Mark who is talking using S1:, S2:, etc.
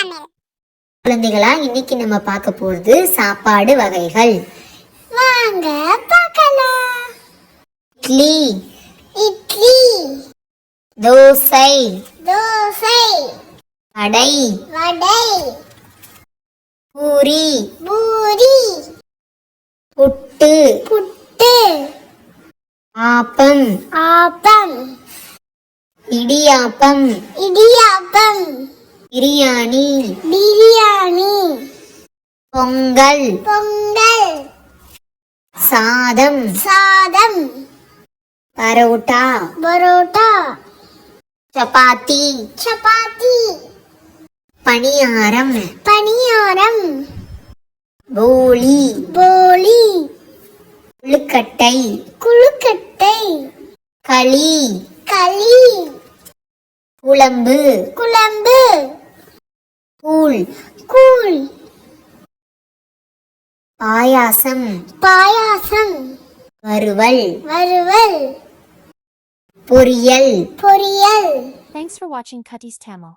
S1: தமிழ்.
S2: குழந்தைகளா, இன்னைக்கு நம்ம பார்க்க போறது சாப்பாடு வகைகள்.
S1: வாங்க பார்க்கலாம்.
S2: இட்லி,
S1: இட்லி,
S2: தோசை,
S1: தோசை,
S2: வடை,
S1: வடை,
S2: பூரி,
S1: பூரி,
S2: புட்டு,
S1: புட்டு,
S2: ஆப்பம்,
S1: ஆப்பம்,
S2: இடியாப்பம்,
S1: இடியாப்பம்,
S2: பிரியாணி,
S1: பிரியாணி,
S2: பொங்கல்,
S1: பொங்கல்,
S2: சாதம்,
S1: சாதம்,
S2: பரோட்டா,
S1: பரோட்டா,
S2: சப்பாத்தி,
S1: சப்பாத்தி,
S2: பணியாரம்,
S1: பணியாரம்,
S2: போலி,
S1: போலி,
S2: கொழுக்கட்டை,
S1: குழுக்கட்டை,
S2: களி,
S1: களி,
S2: குழம்பு,
S1: குழம்பு,
S2: கூழ்,
S1: கூழ்,
S2: பாயாசம்,
S1: பாயாசம்,
S2: வறுவல்,
S1: வறுவல்,
S2: பொரியல்.
S1: பொரியல்.
S3: Thanks for watching Cutty's Tamil.